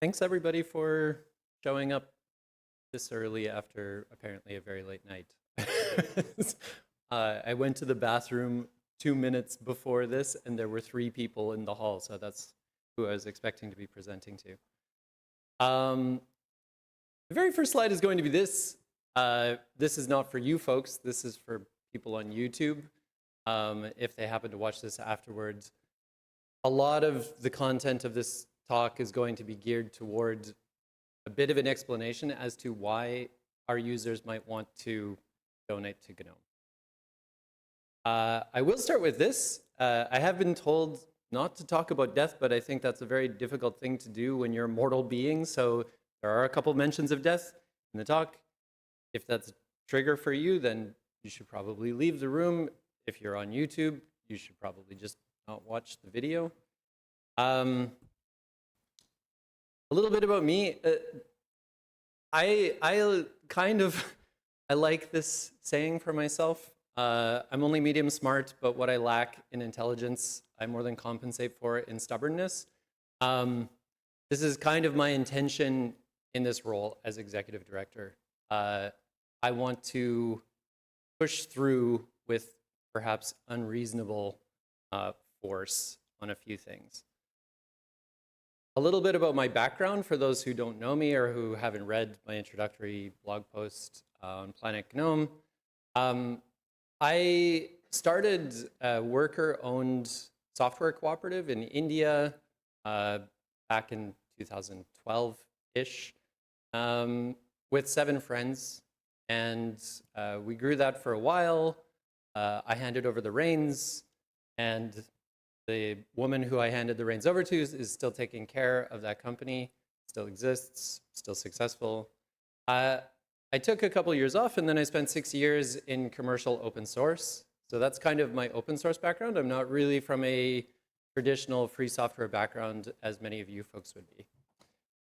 Thanks everybody for showing up this early after apparently a very late night. I went to the bathroom 2 minutes before this and there were 3 people in the hall, so that's who I was expecting to be presenting to. The very first slide is going to be this. This is not for you folks, this is for people on YouTube. If they happen to watch this afterwards. A lot of the content of this talk is going to be geared toward a bit of an explanation as to why our users might want to donate to GNOME. I will start with this. I have been told not to talk about death, but I think that's a very difficult thing to do when you're a mortal being. So there are a couple mentions of death in the talk. If that's a trigger for you, then you should probably leave the room. If you're on YouTube, you should probably just not watch the video. A little bit about me. I like this saying for myself. I'm only medium smart, but what I lack in intelligence, I more than compensate for in stubbornness. This is kind of my intention in this role as executive director. I want to push through with perhaps unreasonable force on a few things. A little bit about my background for those who don't know me or who haven't read my introductory blog post on Planet GNOME. I started a worker-owned software cooperative in India back in 2012-ish with 7 friends. And we grew that for a while. I handed over the reins, and the woman who I handed the reins over to is still taking care of that company, still exists, still successful. I took a couple years off, and then I spent 6 years in commercial open source. So that's kind of my open source background. I'm not really from a traditional free software background, as many of you folks would be.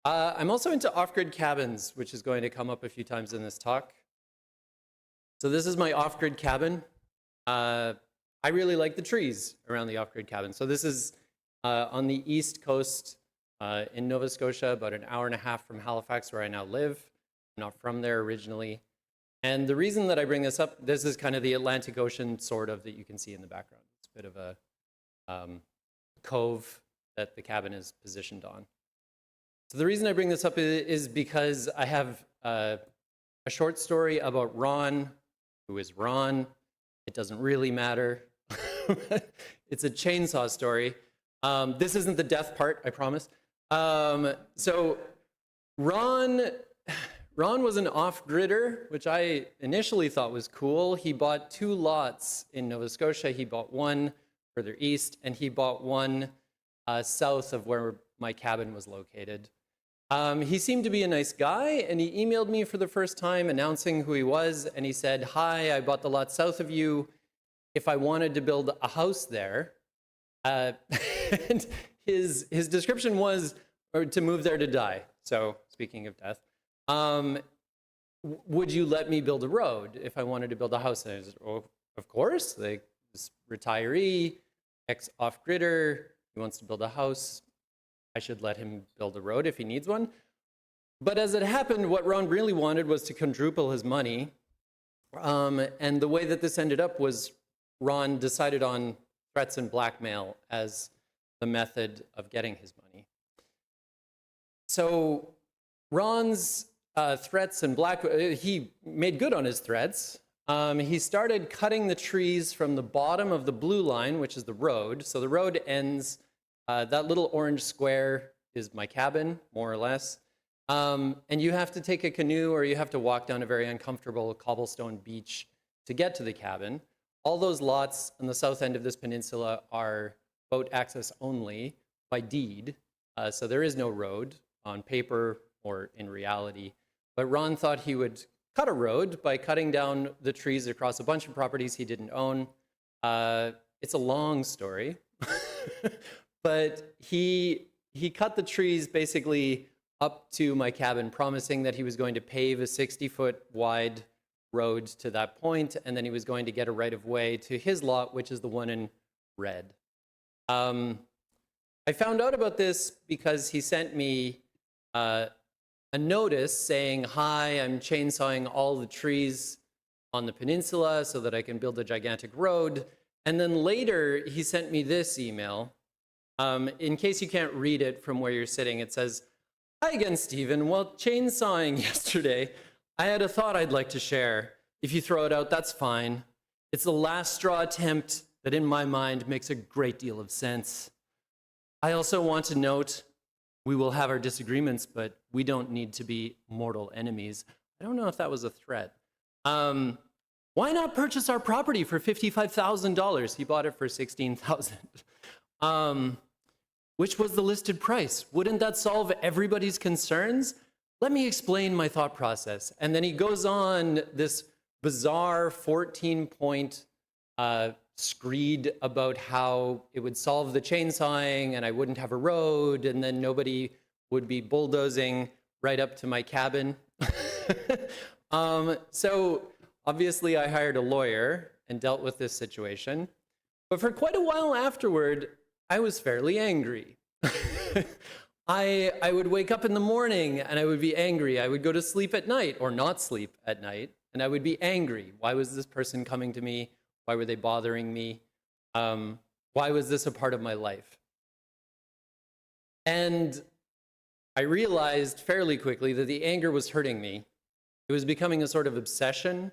I'm also into off-grid cabins, which is going to come up a few times in this talk. So this is my off-grid cabin. I really like the trees around the off-grid cabin. So this is on the east coast in Nova Scotia, about an hour and a half from Halifax, where I now live. I'm not from there originally. And the reason that I bring this up, this is kind of the Atlantic Ocean, sort of, that you can see in the background. It's a bit of a cove that the cabin is positioned on. So the reason I bring this up is because I have a short story about Ron, who is Ron. It doesn't really matter. It's a chainsaw story. This isn't the death part, I promise. So Ron was an off-gridder, which I initially thought was cool. He bought 2 lots in Nova Scotia. He bought one further east, and he bought one south of where my cabin was located. He seemed to be a nice guy, and he emailed me for the first time announcing who he was, and he said, "Hi, I bought the lot south of you. If I wanted to build a house there," and his description was to move there to die. So speaking of death, would you let me build a road if I wanted to build a house? And I said, "Oh, of course." Like, this retiree, ex-off-gridder, he wants to build a house. I should let him build a road if he needs one. But as it happened, what Ron really wanted was to quadruple his money. And the way that this ended up was Ron decided on threats and blackmail as the method of getting his money. So Ron's threats and he made good on his threats. He started cutting the trees from the bottom of the blue line, which is the road. So the road ends, that little orange square is my cabin, more or less. And you have to take a canoe or you have to walk down a very uncomfortable cobblestone beach to get to the cabin. All those lots on the south end of this peninsula are boat access only by deed. So there is no road on paper or in reality. But Ron thought he would cut a road by cutting down the trees across a bunch of properties he didn't own. It's a long story. But he cut the trees basically up to my cabin, promising that he was going to pave a 60-foot wide road to that point, and then he was going to get a right-of-way to his lot, which is the one in red. I found out about this because he sent me a notice saying, hi, I'm chainsawing all the trees on the peninsula so that I can build a gigantic road. And then later, he sent me this email. In case you can't read it from where you're sitting, it says, hi again, Stephen. While chainsawing yesterday, I had a thought I'd like to share. If you throw it out, that's fine. It's the last straw attempt that in my mind makes a great deal of sense. I also want to note, we will have our disagreements, but we don't need to be mortal enemies. I don't know if that was a threat. Why not purchase our property for $55,000? He bought it for $16,000, which was the listed price. Wouldn't that solve everybody's concerns? Let me explain my thought process. And then he goes on this bizarre 14-point screed about how it would solve the chainsawing and I wouldn't have a road and then nobody would be bulldozing right up to my cabin. So obviously I hired a lawyer and dealt with this situation. But for quite a while afterward, I was fairly angry. I would wake up in the morning and I would be angry. I would go to sleep at night or not sleep at night and I would be angry. Why was this person coming to me? Why were they bothering me? Why was this a part of my life? And I realized fairly quickly that the anger was hurting me. It was becoming a sort of obsession.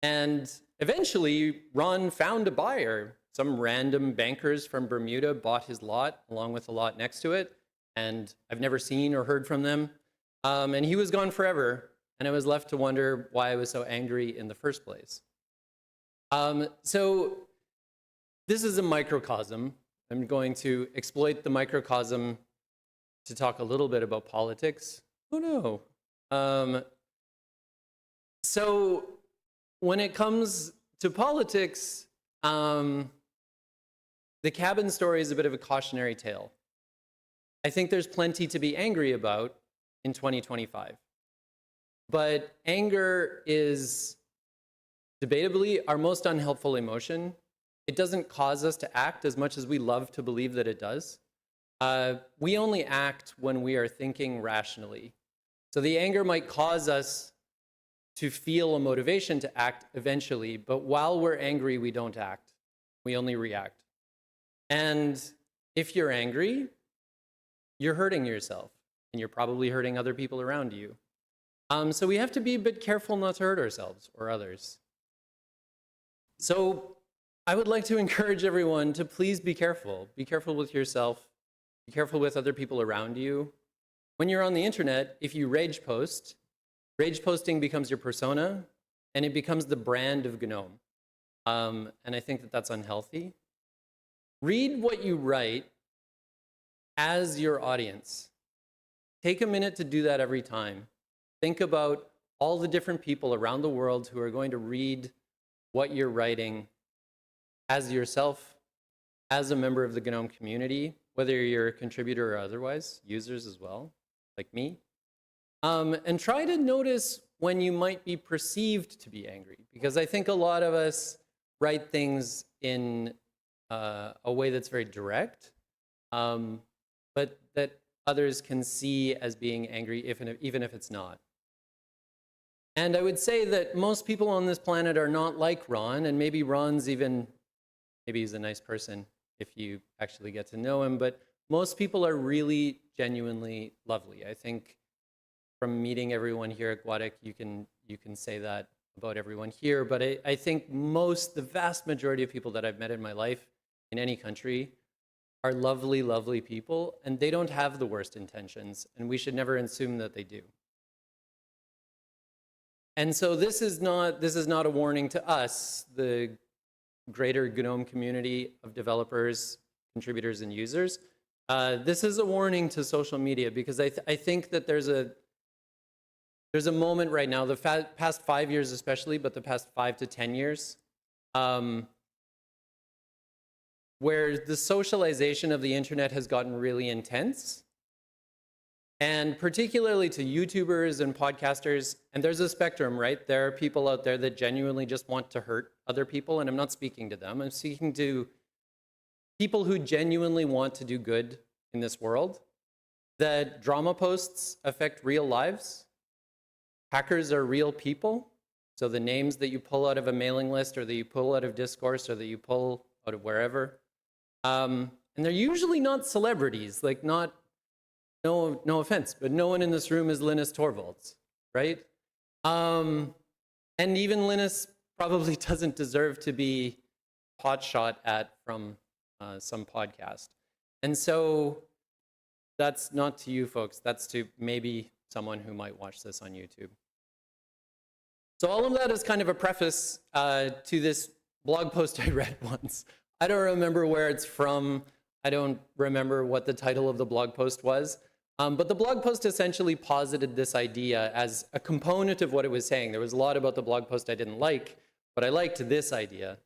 And eventually, Ron found a buyer. Some random bankers from Bermuda bought his lot along with the lot next to it. And I've never seen or heard from them. And he was gone forever. And I was left to wonder why I was so angry in the first place. So this is a microcosm. I'm going to exploit the microcosm to talk a little bit about politics. Oh no. So when it comes to politics, the cabin story is a bit of a cautionary tale. I think there's plenty to be angry about in 2025. But anger is debatably our most unhelpful emotion. It doesn't cause us to act as much as we love to believe that it does. We only act when we are thinking rationally. So the anger might cause us to feel a motivation to act eventually, but while we're angry, we don't act. We only react. And if you're angry, you're hurting yourself, and you're probably hurting other people around you. So we have to be a bit careful not to hurt ourselves or others. So I would like to encourage everyone to please be careful. Be careful with yourself. Be careful with other people around you. When you're on the internet, if you rage posting becomes your persona, and it becomes the brand of GNOME. And I think that that's unhealthy. Read what you write as your audience. Take a minute to do that every time. Think about all the different people around the world who are going to read what you're writing as yourself, as a member of the GNOME community, whether you're a contributor or otherwise, users as well, like me. And try to notice when you might be perceived to be angry, because I think a lot of us write things in a way that's very direct, but that others can see as being angry even if it's not. And I would say that most people on this planet are not like Ron, and maybe maybe he's a nice person if you actually get to know him, but most people are really genuinely lovely. I think from meeting everyone here at GUADEC, you can say that about everyone here, but I think the vast majority of people that I've met in my life in any country are lovely, lovely people, and they don't have the worst intentions, and we should never assume that they do. And so this is not a warning to us, the greater GNOME community of developers, contributors, and users. This is a warning to social media, because I think that there's a moment right now, the past 5 years especially, but the past 5 to 10 years, where the socialization of the internet has gotten really intense, and particularly to YouTubers and podcasters. And there's a spectrum, right? There are people out there that genuinely just want to hurt other people, and I'm not speaking to them. I'm speaking to people who genuinely want to do good in this world. that drama posts affect real lives. Hackers are real people. So the names that you pull out of a mailing list or that you pull out of discourse or that you pull out of wherever, and they're usually not celebrities, like no offense, but no one in this room is Linus Torvalds, right? And even Linus probably doesn't deserve to be hotshot at from some podcast. And so that's not to you folks, that's to maybe someone who might watch this on YouTube. So all of that is kind of a preface to this blog post I read once. I don't remember where it's from. I don't remember what the title of the blog post was. But the blog post essentially posited this idea as a component of what it was saying. There was a lot about the blog post I didn't like, but I liked this idea.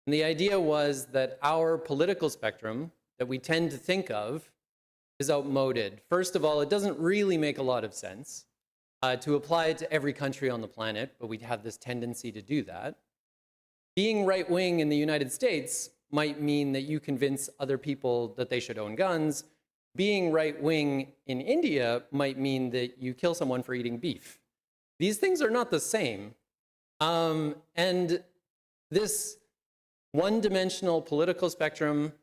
And the idea was that our political spectrum that we tend to think of is outmoded. First of all, it doesn't really make a lot of sense to apply it to every country on the planet, but we have this tendency to do that. Being right-wing in the United States might mean that you convince other people that they should own guns. Being right-wing in India might mean that you kill someone for eating beef. These things are not the same. And this one-dimensional political spectrum,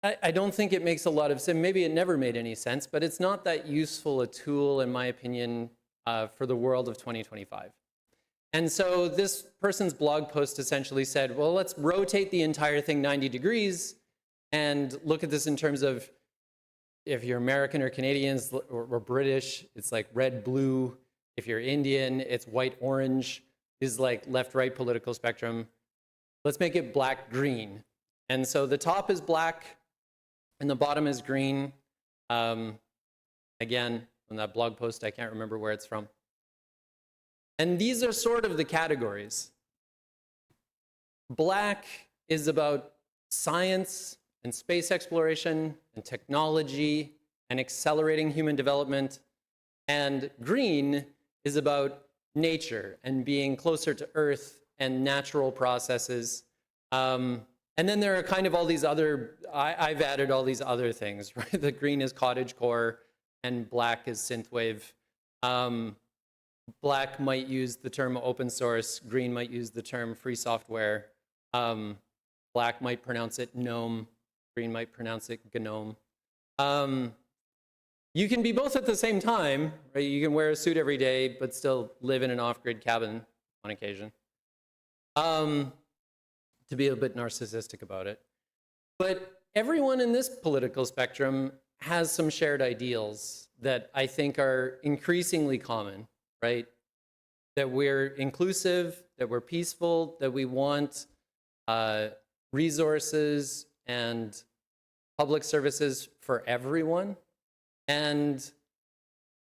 I don't think it makes a lot of sense. Maybe it never made any sense, but it's not that useful a tool, in my opinion, for the world of 2025. And so this person's blog post essentially said, well, let's rotate the entire thing 90 degrees and look at this in terms of if you're American or Canadians or British, it's like red, blue. If you're Indian, it's white, orange. This is like left-right political spectrum. Let's make it black, green. And so the top is black and the bottom is green. Again, on that blog post, I can't remember where it's from. And these are sort of the categories. Black is about science and space exploration and technology and accelerating human development. And green is about nature and being closer to Earth and natural processes. And then there are kind of all these other, I've added all these other things, right? The green is cottagecore and black is synthwave. Black might use the term open source, green might use the term free software. Black might pronounce it GNOME, green might pronounce it GNOME. You can be both at the same time, right? You can wear a suit every day, but still live in an off-grid cabin on occasion. To be a bit narcissistic about it. But everyone in this political spectrum has some shared ideals that I think are increasingly common, right? That we're inclusive, that we're peaceful, that we want resources and public services for everyone. And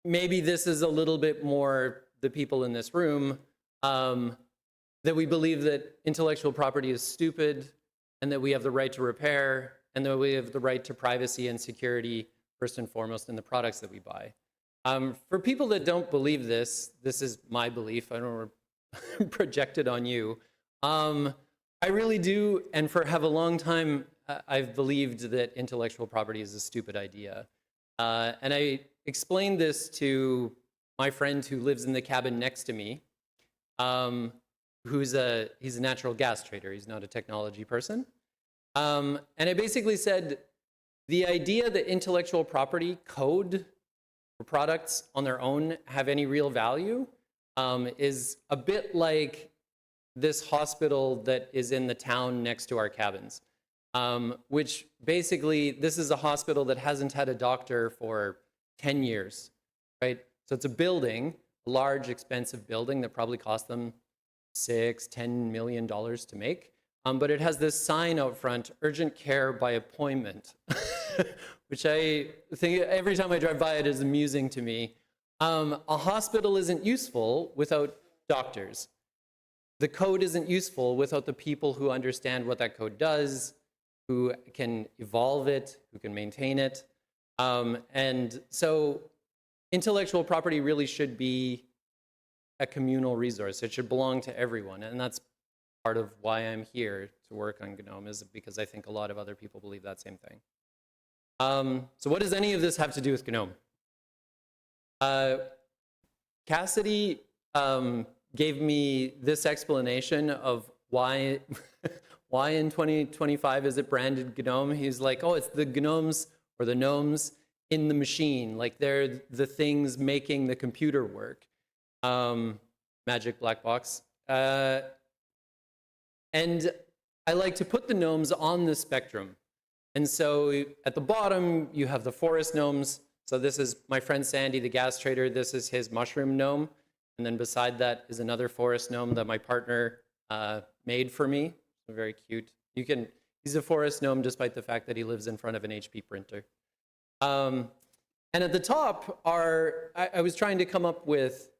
maybe this is a little bit more the people in this room, that we believe that intellectual property is stupid and that we have the right to repair and that we have the right to privacy and security first and foremost in the products that we buy. For people that don't believe this, this is my belief, I don't want to project it on you. I really do, and have a long time, I've believed that intellectual property is a stupid idea. And I explained this to my friend who lives in the cabin next to me, he's a natural gas trader, he's not a technology person. And I basically said, the idea that intellectual property code for products on their own have any real value is a bit like this hospital that is in the town next to our cabins, which basically, this is a hospital that hasn't had a doctor for 10 years, right? So it's a building, a large, expensive building that probably cost them $6–10 million to make. But it has this sign out front, urgent care by appointment, which I think every time I drive by it is amusing to me. A hospital isn't useful without doctors. The code isn't useful without the people who understand what that code does, who can evolve it, who can maintain it. And so intellectual property really should be a communal resource. It should belong to everyone. And that's part of why I'm here to work on GNOME, is because I think a lot of other people believe that same thing. So what does any of this have to do with GNOME? Cassidy gave me this explanation of why, why in 2025 is it branded GNOME? He's like, oh, it's the gnomes or the gnomes in the machine. Like they're the things making the computer work. Magic black box. And I like to put the gnomes on the spectrum. And so at the bottom, you have the forest gnomes. So this is my friend Sandy, the gas trader. This is his mushroom gnome. And then beside that is another forest gnome that my partner made for me. Very cute. He's a forest gnome despite the fact that he lives in front of an HP printer. And at the top I was trying to come up with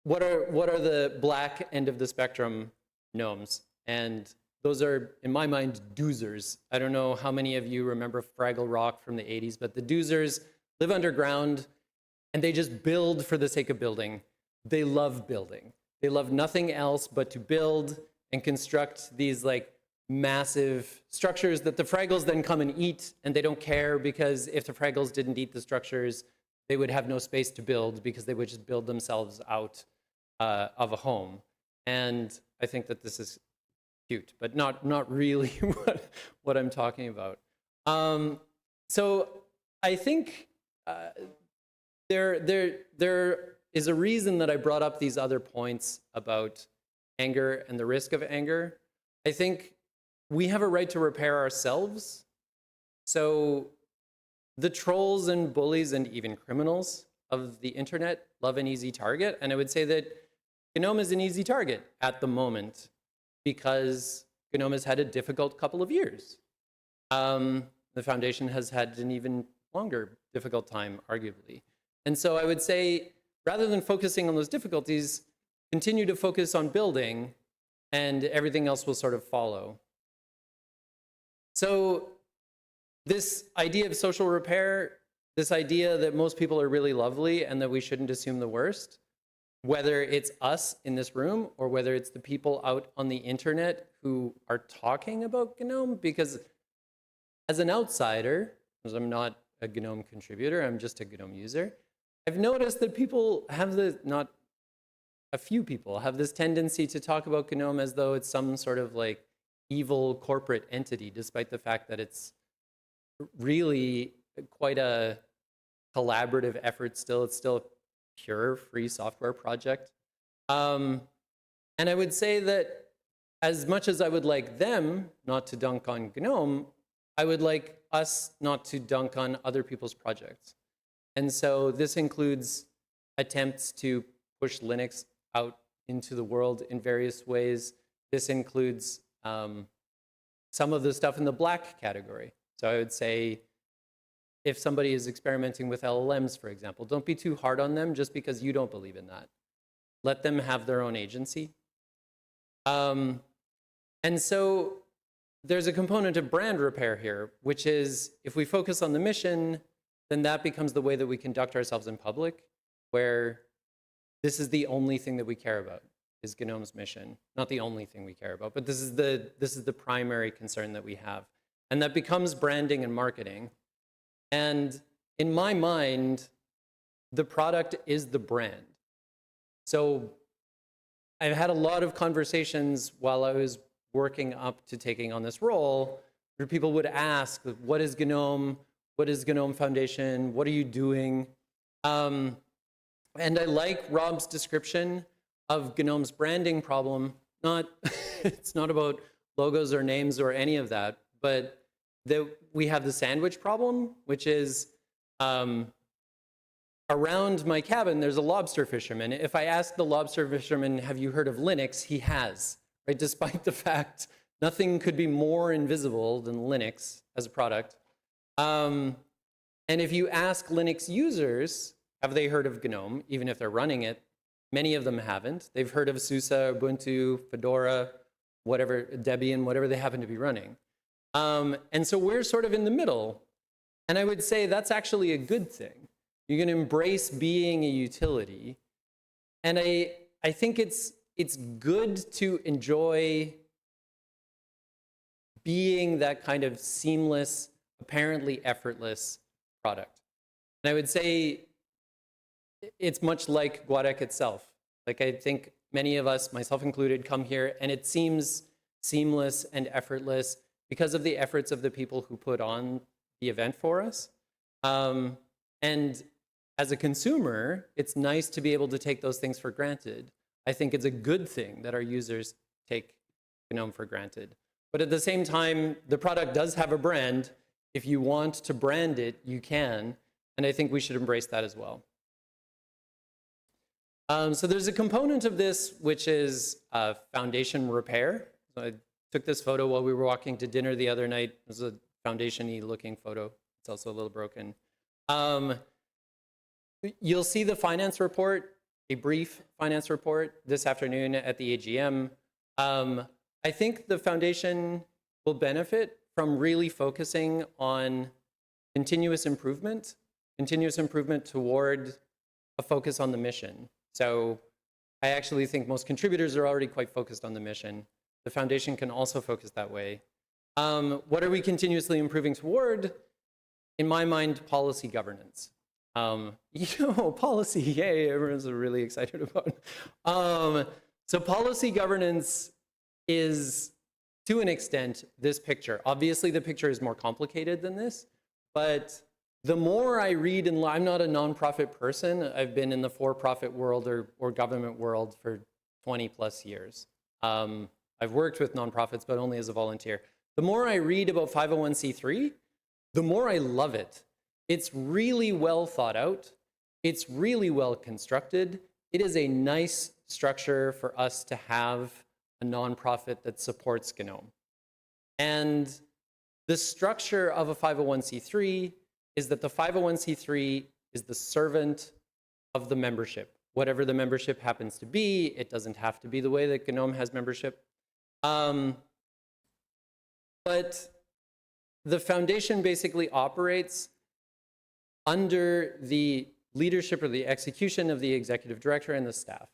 what are the black end of the spectrum gnomes. And those are, in my mind, doozers. I don't know how many of you remember Fraggle Rock from the 80s, but the doozers live underground and they just build for the sake of building. They love building. They love nothing else but to build and construct these like massive structures that the Fraggles then come and eat, and they don't care because if the Fraggles didn't eat the structures, they would have no space to build because they would just build themselves out of a home. And I think that this is cute, but not really what I'm talking about. So I think there is a reason that I brought up these other points about anger and the risk of anger. I think we have a right to repair ourselves. So the trolls and bullies and even criminals of the internet love an easy target. And I would say that GNOME is an easy target at the moment because GNOME has had a difficult couple of years. The foundation has had an even longer difficult time, arguably. And so I would say, rather than focusing on those difficulties, continue to focus on building and everything else will sort of follow. So this idea of social repair, this idea that most people are really lovely and that we shouldn't assume the worst, whether it's us in this room or whether it's the people out on the internet who are talking about GNOME, because as an outsider, because I'm not a GNOME contributor, I'm just a GNOME user, I've noticed that people have not a few people have this tendency to talk about GNOME as though it's some sort of like evil corporate entity, despite the fact that it's really quite a collaborative effort still. It's still a pure free software project. And I would say that as much as I would like them not to dunk on GNOME, I would like us not to dunk on other people's projects. And so this includes attempts to push Linux out into the world in various ways. This includes some of the stuff in the black category. So I would say if somebody is experimenting with LLMs, for example, don't be too hard on them just because you don't believe in that. Let them have their own agency. And so there's a component of brand repair here, which is if we focus on the mission, then that becomes the way that we conduct ourselves in public, where this is the only thing that we care about, is GNOME's mission. Not the only thing we care about, but this is the primary concern that we have. And that becomes branding and marketing. And in my mind, the product is the brand. So I've had a lot of conversations while I was working up to taking on this role, where people would ask, what is GNOME? What is GNOME Foundation? What are you doing? And I like Rob's description of GNOME's branding problem. It's not about logos or names or any of that, but that we have the sandwich problem, which is around my cabin, there's a lobster fisherman. If I ask the lobster fisherman, have you heard of Linux? He has, right? Despite the fact nothing could be more invisible than Linux as a product. And if you ask Linux users, have they heard of GNOME, even if they're running it? Many of them haven't. They've heard of SUSE, Ubuntu, Fedora, whatever, Debian, whatever they happen to be running. And so we're sort of in the middle. And I would say that's actually a good thing. You can embrace being a utility. And I think it's good to enjoy being that kind of seamless, apparently effortless product. And I would say it's much like GUADEC itself. Like, I think many of us, myself included, come here and it seems seamless and effortless because of the efforts of the people who put on the event for us. And as a consumer, it's nice to be able to take those things for granted. I think it's a good thing that our users take GNOME for granted. But at the same time, the product does have a brand. If you want to brand it, you can. And I think we should embrace that as well. So there's a component of this, which is foundation repair. So I took this photo while we were walking to dinner the other night. It was a foundation-y looking photo. It's also a little broken. You'll see the finance report, a brief finance report this afternoon at the AGM. I think the foundation will benefit from really focusing on continuous improvement toward a focus on the mission. So I actually think most contributors are already quite focused on the mission. The foundation can also focus that way. What are we continuously improving toward? In my mind, policy governance. Policy, yay, everyone's really excited about. So policy governance is, to an extent, this picture. Obviously, the picture is more complicated than this, but the more I read, and I'm not a nonprofit person. I've been in the for-profit world or government world for 20 plus years. I've worked with nonprofits, but only as a volunteer. The more I read about 501c3, the more I love it. It's really well thought out. It's really well constructed. It is a nice structure for us to have a nonprofit that supports GNOME. And the structure of a 501c3 is that the 501c3 is the servant of the membership. Whatever the membership happens to be, it doesn't have to be the way that GNOME has membership. But the foundation basically operates under the leadership or the execution of the executive director and the staff.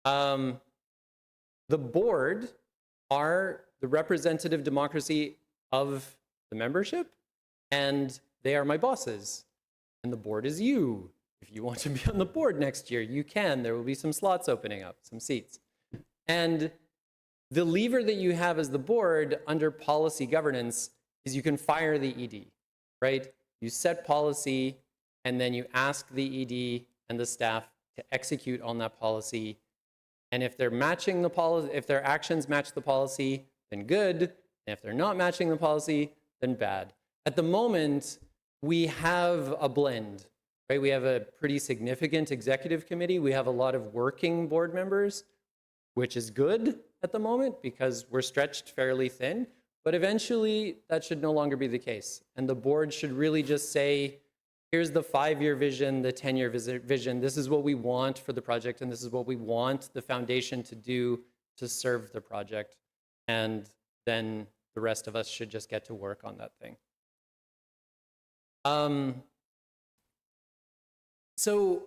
The board are the representative democracy of the membership, and they are my bosses. And the board is you. If you want to be on the board next year, you can. There will be some slots opening up, some seats. And the lever that you have as the board under policy governance is you can fire the ED, right? You set policy, and then you ask the ED and the staff to execute on that policy. And if they're matching the policy, if their actions match the policy, then good. And if they're not matching the policy, then bad. At the moment, we have a blend, right? We have a pretty significant executive committee. We have a lot of working board members, which is good at the moment because we're stretched fairly thin. But eventually, that should no longer be the case. And the board should really just say, here's the 5-year vision, the 10-year vision. This is what we want for the project, and this is what we want the foundation to do to serve the project. And then the rest of us should just get to work on that thing. So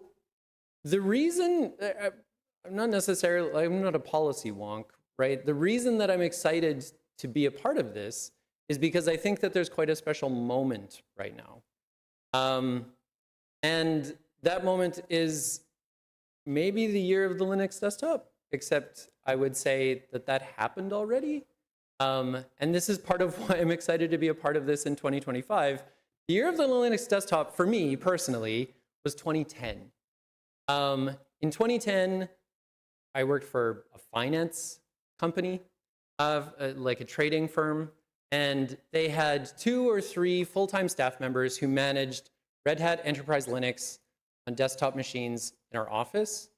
the reason, I'm not a policy wonk, right? The reason that I'm excited to be a part of this is because I think that there's quite a special moment right now. And that moment is maybe the year of the Linux desktop, except I would say that that happened already. And this is part of why I'm excited to be a part of this in 2025. The year of the Linux desktop, for me personally, was 2010. In 2010, I worked for a finance company, like a trading firm, and they had 2 or 3 full-time staff members who managed Red Hat Enterprise Linux on desktop machines in our office.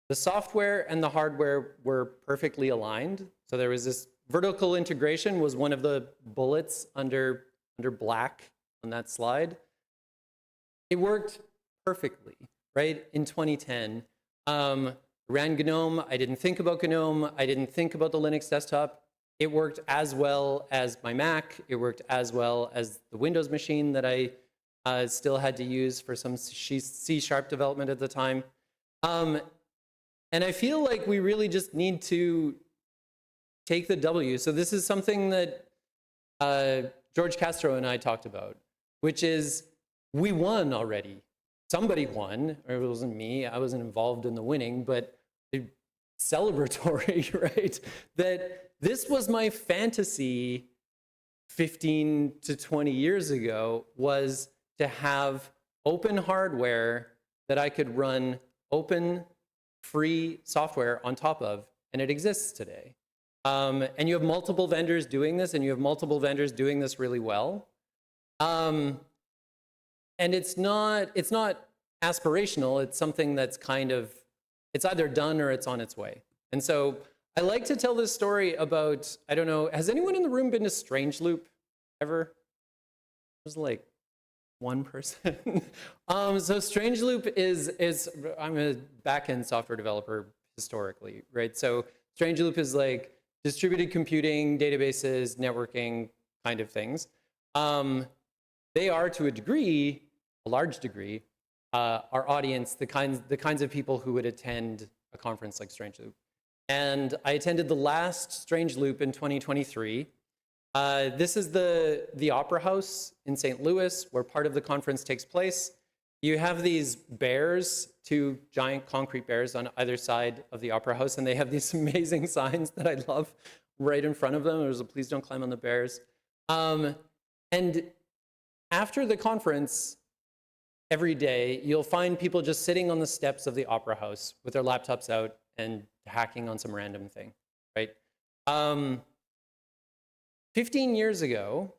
The software and the hardware were perfectly aligned. So there was this vertical integration was one of the bullets under black on that slide. It worked perfectly, right, in 2010. Ran GNOME. I didn't think about GNOME. I didn't think about the Linux desktop. It worked as well as my Mac. It worked as well as the Windows machine that I still had to use for some C# development at the time. And I feel like we really just need to take the W. So this is something that George Castro and I talked about, which is we won already. Somebody won, or it wasn't me, I wasn't involved in the winning, but celebratory, right? That this was my fantasy 15 to 20 years ago, was to have open hardware that I could run open, free software on top of, and it exists today. And you have multiple vendors doing this, and you have multiple vendors doing this really well. And it's not aspirational, it's something that's kind of, it's either done or it's on its way. And so I like to tell this story about, I don't know, has anyone in the room been to Strangeloop ever? There's like one person. So Strangeloop is, I'm a back-end software developer historically, right? So Strangeloop is like distributed computing, databases, networking kind of things. They are, to a degree, a large degree, our audience, the kinds of people who would attend a conference like Strangeloop. And I attended the last Strangeloop in 2023. This is the Opera House in St. Louis, where part of the conference takes place. You have these bears, two giant concrete bears on either side of the Opera House, and they have these amazing signs that I love right in front of them. There's a "Please don't climb on the bears." And after the conference, every day, you'll find people just sitting on the steps of the Opera House with their laptops out and hacking on some random thing, right? 15 years ago,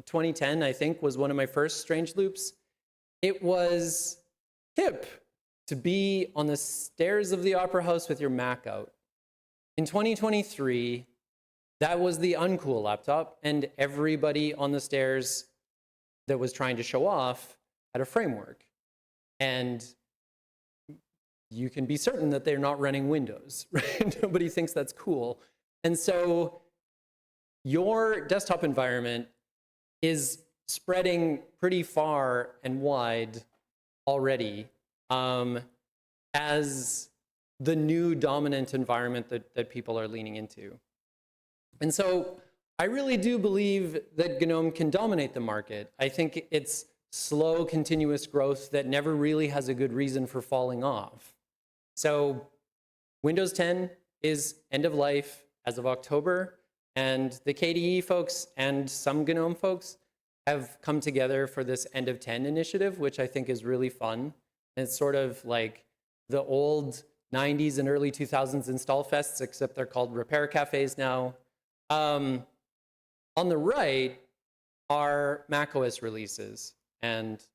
2010, I think, was one of my first Strangeloops. It was hip to be on the stairs of the Opera House with your Mac out. In 2023, that was the uncool laptop, and everybody on the stairs that was trying to show off had a framework. And you can be certain that they're not running Windows, right? Nobody thinks that's cool. And so your desktop environment is spreading pretty far and wide already as the new dominant environment that people are leaning into. And so I really do believe that GNOME can dominate the market. I think it's slow, continuous growth that never really has a good reason for falling off. So Windows 10 is end of life as of October, and the KDE folks and some GNOME folks have come together for this end of 10 initiative, which I think is really fun. And it's sort of like the old 90s and early 2000s install fests, except they're called repair cafes now. On the right are macOS releases, and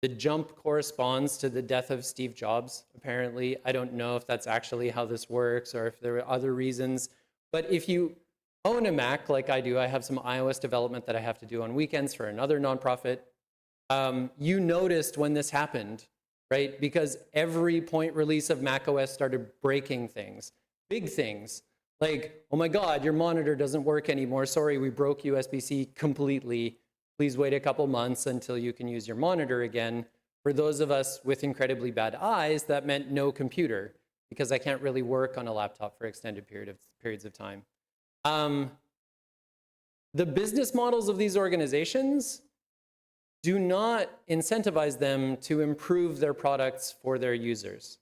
the jump corresponds to the death of Steve Jobs, apparently. I don't know if that's actually how this works or if there are other reasons. But if you own a Mac like I do, I have some iOS development that I have to do on weekends for another nonprofit. You noticed when this happened, right? Because every point release of macOS started breaking things, big things. Like, oh my God, your monitor doesn't work anymore. Sorry, we broke USB-C completely. Please wait a couple months until you can use your monitor again. For those of us with incredibly bad eyes, that meant no computer, because I can't really work on a laptop for extended periods of time. The business models of these organizations do not incentivize them to improve their products for their users.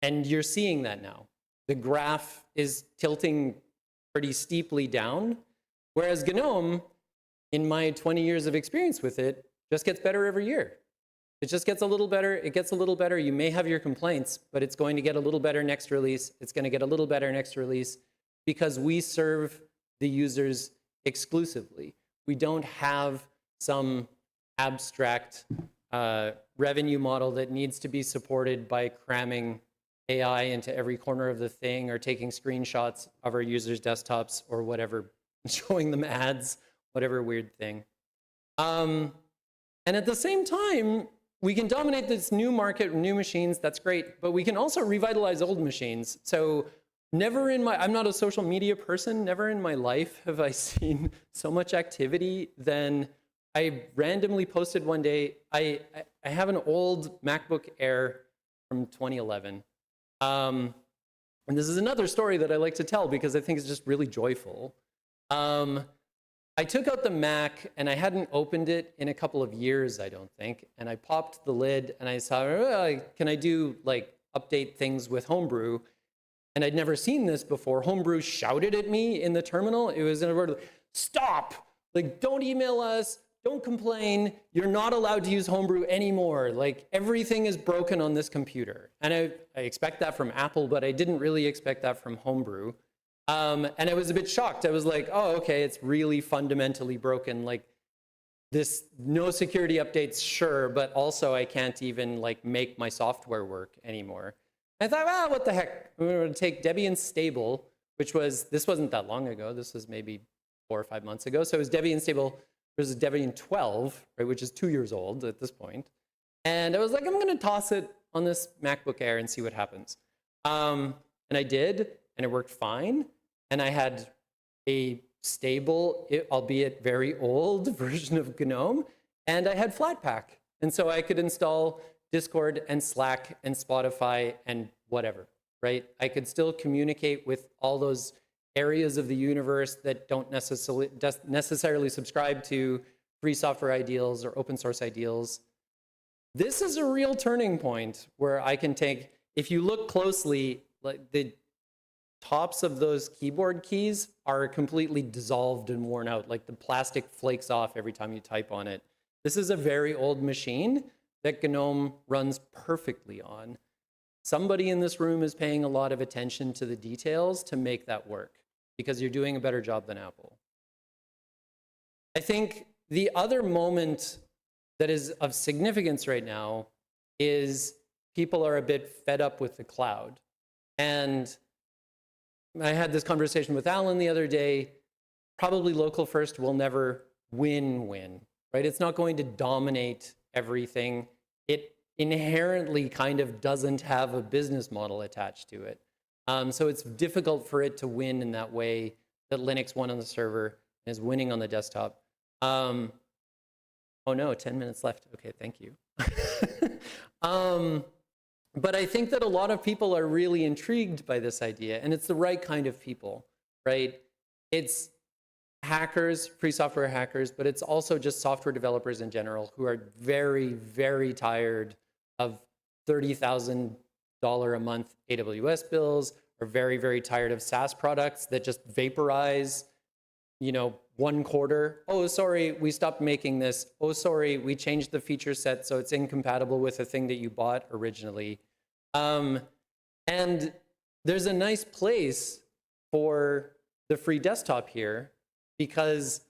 And you're seeing that now. The graph is tilting pretty steeply down, whereas GNOME, in my 20 years of experience with it, just gets better every year. It just gets a little better. It gets a little better. You may have your complaints, but it's going to get a little better next release. It's going to get a little better next release because we serve the users exclusively. We don't have some abstract revenue model that needs to be supported by cramming AI into every corner of the thing or taking screenshots of our users' desktops or whatever, showing them ads, whatever weird thing. And at the same time, we can dominate this new market, new machines, that's great, but we can also revitalize old machines. So I'm not a social media person, never in my life have I seen so much activity. Then I randomly posted one day, I have an old MacBook Air from 2011. And this is another story that I like to tell because I think it's just really joyful. I took out the Mac, and I hadn't opened it in a couple of years, I don't think. And I popped the lid, and I saw, oh, can I do like update things with Homebrew? And I'd never seen this before. Homebrew shouted at me in the terminal. It was in a word, stop! Like, don't email us, don't complain. You're not allowed to use Homebrew anymore. Like, everything is broken on this computer. And I expect that from Apple, but I didn't really expect that from Homebrew. And I was a bit shocked. I was like, oh, okay, it's really fundamentally broken. Like, this, no security updates, sure, but also I can't even like make my software work anymore. And I thought, what the heck? I'm going to take Debian Stable, which was, this wasn't that long ago. This was maybe 4 or 5 months ago. So it was Debian Stable versus Debian 12, right, which is 2 years old at this point. And I was like, I'm going to toss it on this MacBook Air and see what happens. And I did, and it worked fine. And I had a stable, albeit very old version of GNOME, and I had Flatpak. And so I could install Discord and Slack and Spotify and whatever, right? I could still communicate with all those areas of the universe that don't necessarily subscribe to free software ideals or open source ideals. This is a real turning point where I can take, if you look closely, like the tops of those keyboard keys are completely dissolved and worn out. Like the plastic flakes off every time you type on it. This is a very old machine that GNOME runs perfectly on. Somebody in this room is paying a lot of attention to the details to make that work because you're doing a better job than Apple. I think the other moment that is of significance right now is people are a bit fed up with the cloud. And I had this conversation with Alan the other day. Probably local first will never win-win, right? It's not going to dominate everything. It inherently kind of doesn't have a business model attached to it. So it's difficult for it to win in that way that Linux won on the server and is winning on the desktop. Oh no, 10 minutes left. Okay, thank you. But I think that a lot of people are really intrigued by this idea, and it's the right kind of people, right? It's hackers, free software hackers, but it's also just software developers in general who are very, very tired of $30,000 a month AWS bills, are very, very tired of SaaS products that just vaporize, you know, 1 quarter. Oh, sorry, we stopped making this. Oh, sorry, we changed the feature set so it's incompatible with the thing that you bought originally. And there's a nice place for the free desktop here because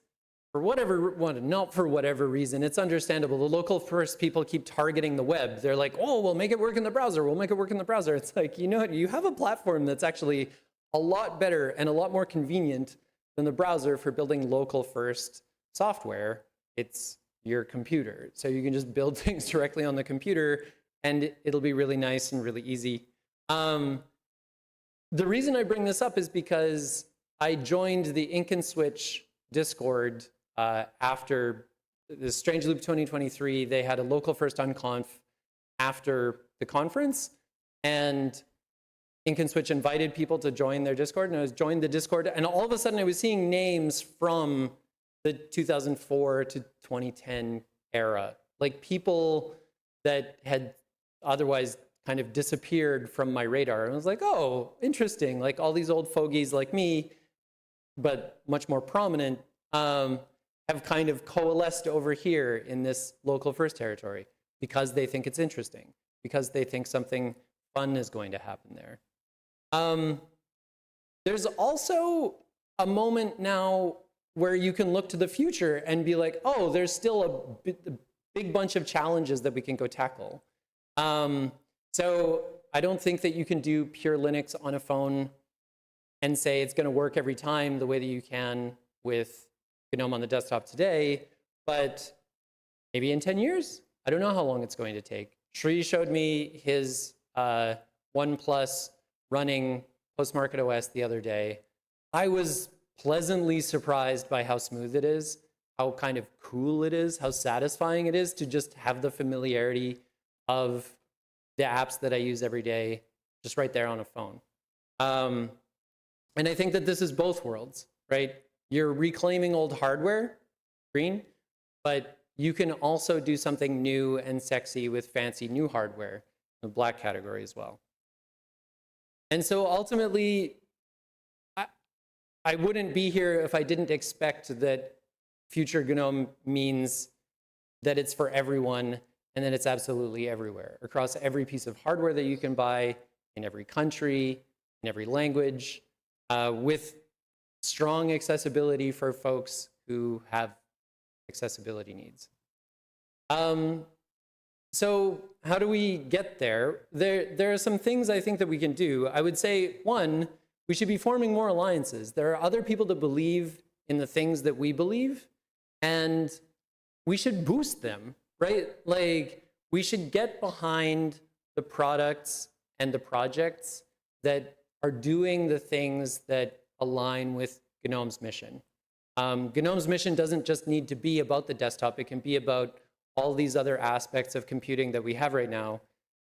for whatever, well, not for whatever reason, it's understandable. The local first people keep targeting the web. They're like, oh, we'll make it work in the browser. We'll make it work in the browser. It's like, you know what? You have a platform that's actually a lot better and a lot more convenient than the browser for building local first software. It's your computer. So you can just build things directly on the computer and it'll be really nice and really easy. The reason I bring this up is because I joined the Ink and Switch Discord after the Strange Loop 2023. They had a local first unconf after the conference, and Ink and Switch invited people to join their Discord, and I was joined the Discord, and all of a sudden I was seeing names from the 2004 to 2010 era, like people that had otherwise kind of disappeared from my radar. And I was like, oh, interesting. Like all these old fogies like me, but much more prominent, have kind of coalesced over here in this local first territory because they think it's interesting, because they think something fun is going to happen there. There's also a moment now where you can look to the future and be like, oh, there's still a big bunch of challenges that we can go tackle. So I don't think that you can do pure Linux on a phone and say it's going to work every time the way that you can with GNOME on the desktop today, but maybe in 10 years, I don't know how long it's going to take. Sri showed me his OnePlus running post-market OS the other day. I was pleasantly surprised by how smooth it is, how kind of cool it is, how satisfying it is to just have the familiarity of the apps that I use every day just right there on a phone. And I think that this is both worlds, right? you're reclaiming old hardware, green, but you can also do something new and sexy with fancy new hardware, the black category as well. And so ultimately, I wouldn't be here if I didn't expect that future GNOME means that it's for everyone and that it's absolutely everywhere, across every piece of hardware that you can buy, in every country, in every language, with strong accessibility for folks who have accessibility needs. So how do we get there? There are some things I think that we can do. I would say, one, we should be forming more alliances. There are other people that believe in the things that we believe, and we should boost them, right? Like, we should get behind the products and the projects that are doing the things that align with GNOME's mission. GNOME's mission doesn't just need to be about the desktop. It can be about all these other aspects of computing that we have right now.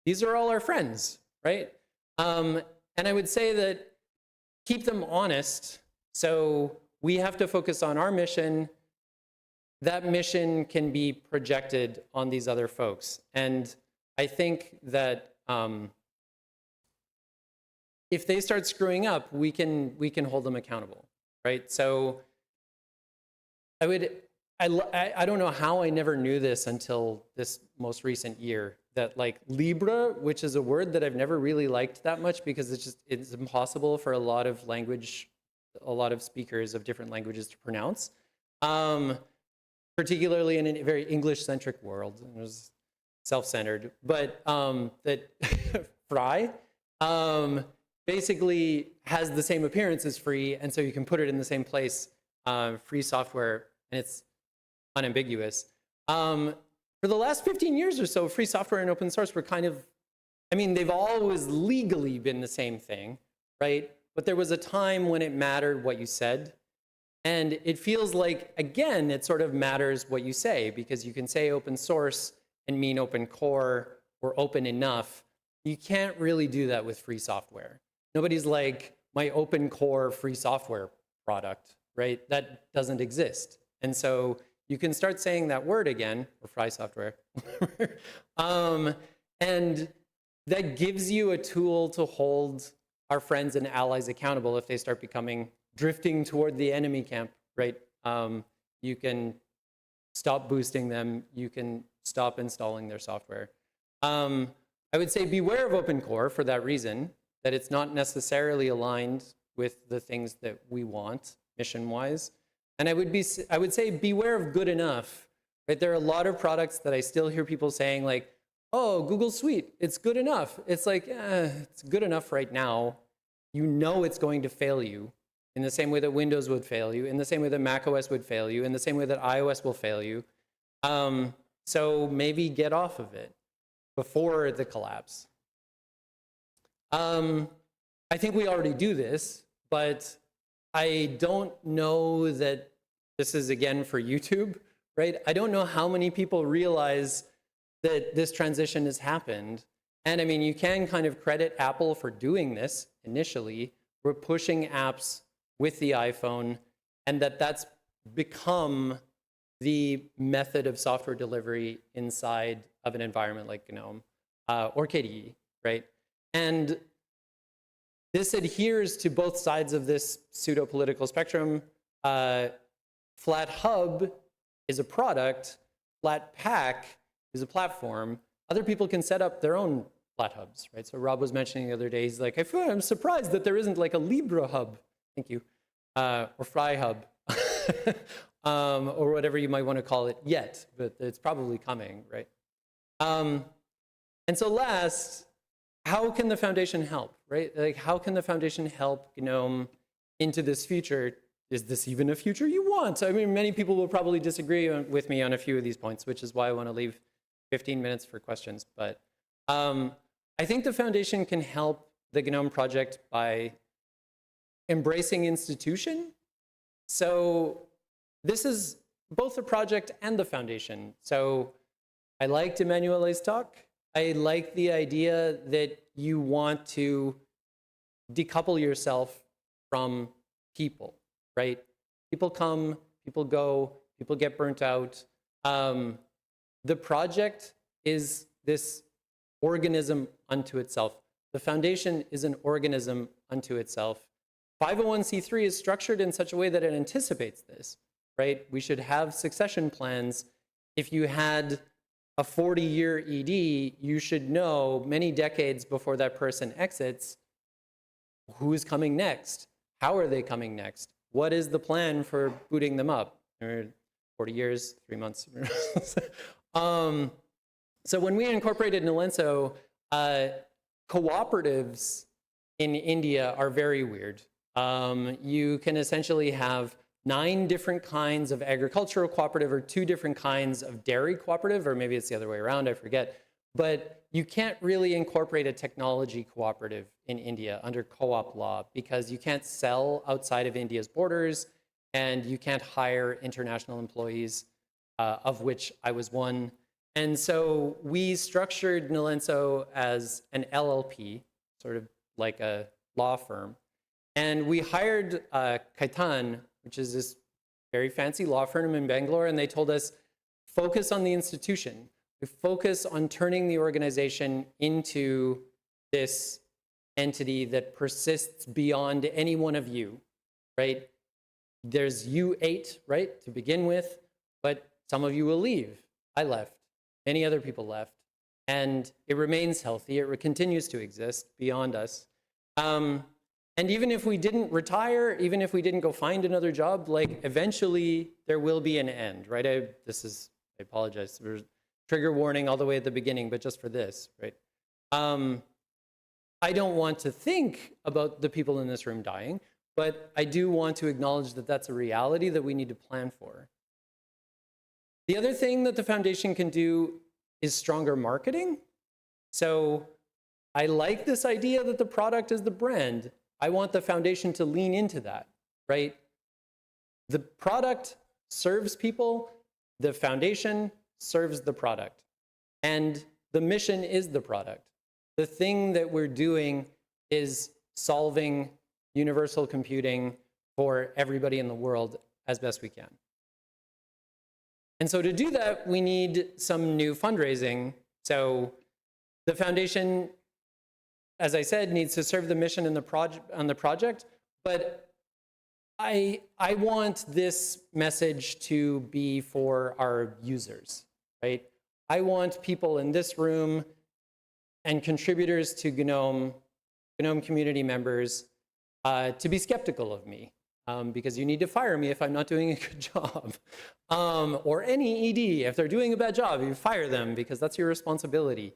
These are all our friends, right? And I would say that keep them honest. So we have to focus on our mission. That mission can be projected on these other folks. And I think that if they start screwing up, we can hold them accountable, right? So I don't know how I never knew this until this most recent year, that like Libra, which is a word that I've never really liked that much because it's impossible for a lot of speakers of different languages to pronounce, particularly in a very English-centric world. It was self-centered, but that Fry basically has the same appearance as free, and so you can put it in the same place, free software, and it's unambiguous. For the last 15 years or so, free software and open source were kind of, I mean, they've always legally been the same thing, right? But there was a time when it mattered what you said. And it feels like, again, it sort of matters what you say, because you can say open source and mean open core or open enough. You can't really do that with free software. Nobody's like, my open core free software product, right? That doesn't exist. And so you can start saying that word again, or free software. And that gives you a tool to hold our friends and allies accountable if they start drifting toward the enemy camp, right? You can stop boosting them. You can stop installing their software. I would say beware of open core for that reason, that it's not necessarily aligned with the things that we want mission-wise. And I would say beware of good enough, right? There are a lot of products that I still hear people saying like, oh, Google Suite, it's good enough. It's like, it's good enough right now. You know it's going to fail you in the same way that Windows would fail you, in the same way that macOS would fail you, in the same way that iOS will fail you. So maybe get off of it before the collapse. I think we already do this, but I don't know that this is, again, for YouTube, right? I don't know how many people realize that this transition has happened. And I mean, you can kind of credit Apple for doing this initially. We're pushing apps with the iPhone, and that's become the method of software delivery inside of an environment like GNOME or KDE, right? And this adheres to both sides of this pseudo-political spectrum. Flat Hub is a product. Flat Pak is a platform. Other people can set up their own Flat Hubs, right? So Rob was mentioning the other day, he's like, I'm surprised that there isn't like a Libra Hub, thank you, or Fry Hub, or whatever you might want to call it yet, but it's probably coming, right? And so last, how can the foundation help, right? Like, how can the foundation help GNOME into this future? Is this even a future you want? I mean, many people will probably disagree with me on a few of these points, which is why I want to leave 15 minutes for questions. But I think the foundation can help the GNOME project by embracing institution. So this is both the project and the foundation. So I liked Emmanuel's talk. I like the idea that you want to decouple yourself from people, right? People come, people go, people get burnt out. The project is this organism unto itself. The foundation is an organism unto itself. 501c3 is structured in such a way that it anticipates this, right? We should have succession plans. If you had a 40-year ED, you should know many decades before that person exits, who's coming next? How are they coming next? What is the plan for booting them up? 40 years, 3 months. So when we incorporated Nilenso, cooperatives in India are very weird. You can essentially have 9 different kinds of agricultural cooperative or 2 different kinds of dairy cooperative, or maybe it's the other way around, I forget. But you can't really incorporate a technology cooperative in India under co-op law because you can't sell outside of India's borders and you can't hire international employees, of which I was one. And so we structured Nilenso as an LLP, sort of like a law firm. And we hired Kaitan, which is this very fancy law firm in Bangalore, and they told us, focus on the institution. We focus on turning the organization into this entity that persists beyond any one of you, right? There's you 8, right, to begin with, but some of you will leave. I left. Many other people left. And it remains healthy. It continues to exist beyond us. And even if we didn't retire, even if we didn't go find another job, like eventually there will be an end, right? I apologize. There's trigger warning all the way at the beginning, but just for this, right? I don't want to think about the people in this room dying, but I do want to acknowledge that that's a reality that we need to plan for. The other thing that the foundation can do is stronger marketing. So I like this idea that the product is the brand. I want the foundation to lean into that, right? The product serves people, the foundation serves the product, and the mission is the product. The thing that we're doing is solving universal computing for everybody in the world as best we can. And so to do that, we need some new fundraising. So the foundation, as I said, needs to serve the mission in on the project, but I want this message to be for our users, right? I want people in this room and contributors to GNOME community members to be skeptical of me, because you need to fire me if I'm not doing a good job. Or any ED, if they're doing a bad job, you fire them because that's your responsibility.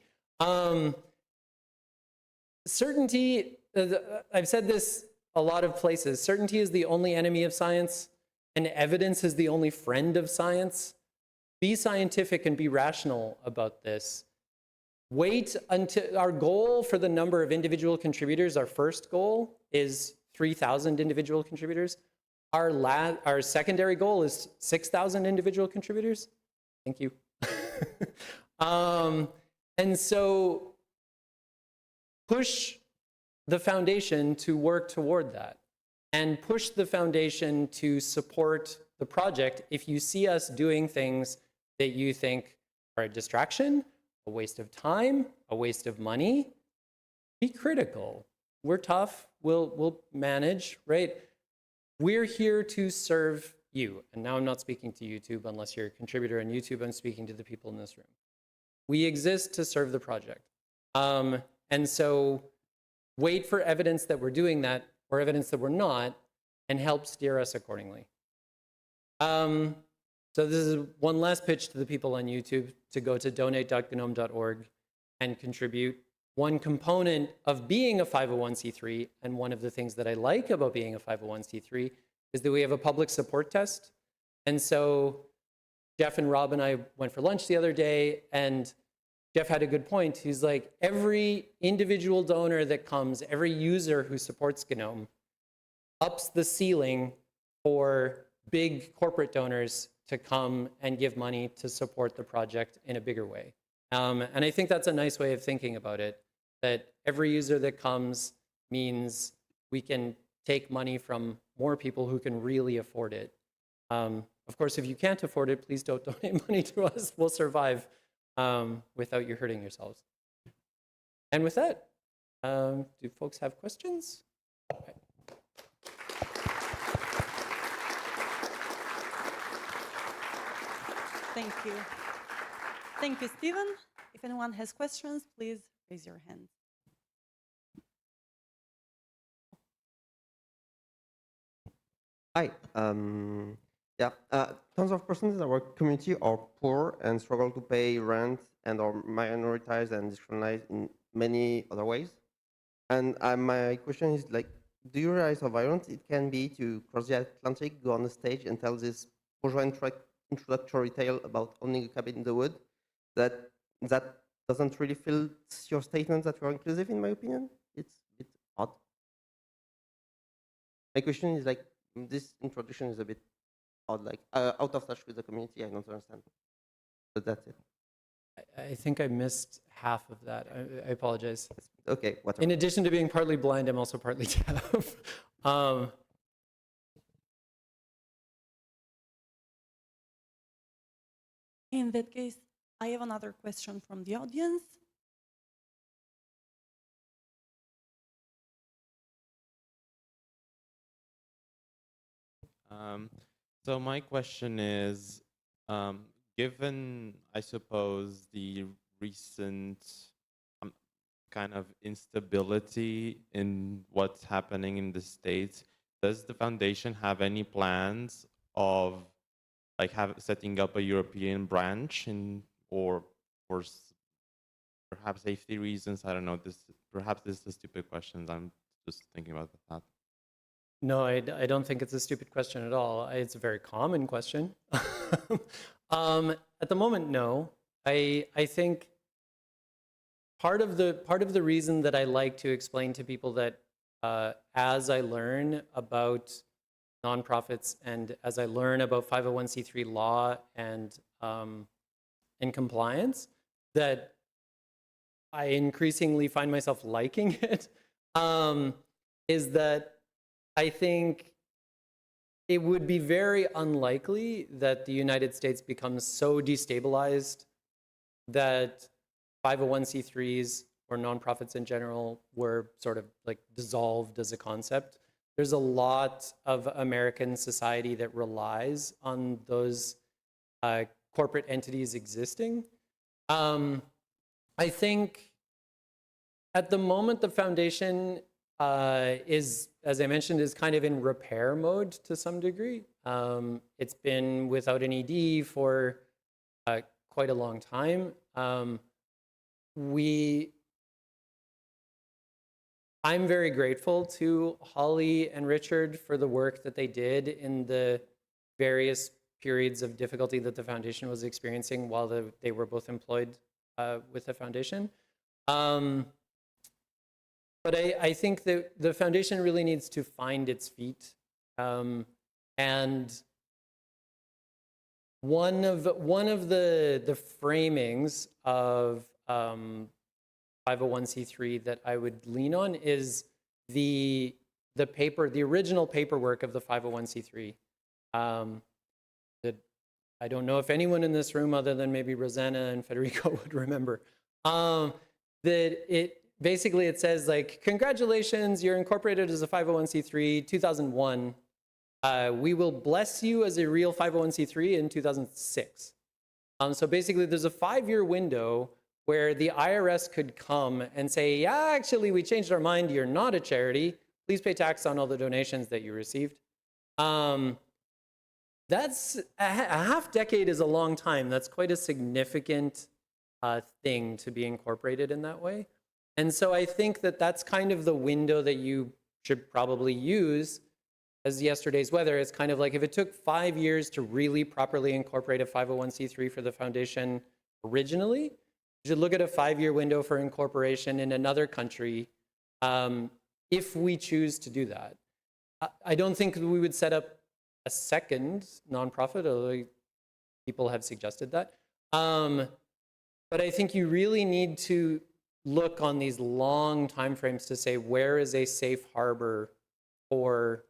Certainty, I've said this a lot of places, certainty is the only enemy of science, and evidence is the only friend of science. Be scientific and be rational about this. Wait until our goal for the number of individual contributors, our first goal is 3,000 individual contributors. Our secondary goal is 6,000 individual contributors. Thank you. And so push the foundation to work toward that, and push the foundation to support the project if you see us doing things that you think are a distraction, a waste of time, a waste of money. Be critical. We're tough. We'll manage, right? We're here to serve you. And now I'm not speaking to YouTube unless you're a contributor on YouTube. I'm speaking to the people in this room. We exist to serve the project. And so wait for evidence that we're doing that or evidence that we're not, and help steer us accordingly. So this is one last pitch to the people on YouTube to go to donate.gnome.org and contribute. One component of being a 501c3, and one of the things that I like about being a 501c3, is that we have a public support test. And so Jeff and Rob and I went for lunch the other day, and Jeff had a good point. He's like, every individual donor that comes, every user who supports GNOME, ups the ceiling for big corporate donors to come and give money to support the project in a bigger way. And I think that's a nice way of thinking about it, that every user that comes means we can take money from more people who can really afford it. Of course, if you can't afford it, please don't donate money to us. We'll survive without you hurting yourselves. And with that, do folks have questions? Okay. Thank you. Thank you, Stephen. If anyone has questions, please raise your hand. Hi. Tons of persons in our community are poor and struggle to pay rent and are minoritized and discriminated in many other ways. And my question is, like, do you realize how violent it can be to cross the Atlantic, go on the stage and tell this bourgeois introductory tale about owning a cabin in the wood that doesn't really fill your statement that you're inclusive, in my opinion? It's a bit odd. My question is, like, this introduction is a bit odd, like out of touch with the community. I don't understand. But that's it. I think I missed half of that. I apologize. Okay, whatever. In addition to being partly blind, I'm also partly deaf. In that case, I have another question from the audience. So my question is, given, I suppose, the recent kind of instability in what's happening in the States, does the foundation have any plans of like setting up a European branch or for perhaps safety reasons? I don't know. Perhaps this is a stupid question. I'm just thinking about that. No, I don't think it's a stupid question at all. It's a very common question. At the moment, no. I think part of the reason that I like to explain to people that as I learn about nonprofits and as I learn about 501c3 law and compliance, that I increasingly find myself liking it, is that I think it would be very unlikely that the United States becomes so destabilized that 501c3s or nonprofits in general were sort of like dissolved as a concept. There's a lot of American society that relies on those corporate entities existing. I think at the moment the foundation is, as I mentioned, is kind of in repair mode to some degree. It's been without an ED for quite a long time. I'm very grateful to Holly and Richard for the work that they did in the various periods of difficulty that the foundation was experiencing while they were both employed with the foundation. But I think that the foundation really needs to find its feet. And one of the framings of 501c3 that I would lean on is the original paperwork of the 501c3. That I don't know if anyone in this room other than maybe Rosanna and Federico would remember. Basically, it says, like, congratulations, you're incorporated as a 501c3, 2001. We will bless you as a real 501c3 in 2006. So basically, there's a 5-year window where the IRS could come and say, yeah, actually, we changed our mind. You're not a charity. Please pay tax on all the donations that you received. That's a half decade is a long time. That's quite a significant thing to be incorporated in that way. And so I think that that's kind of the window that you should probably use as yesterday's weather. It's kind of like if it took 5 years to really properly incorporate a 501c3 for the foundation originally, you should look at a 5-year window for incorporation in another country if we choose to do that. I don't think we would set up a second nonprofit, although people have suggested that. But I think you really need to look on these long timeframes to say, where is a safe harbor for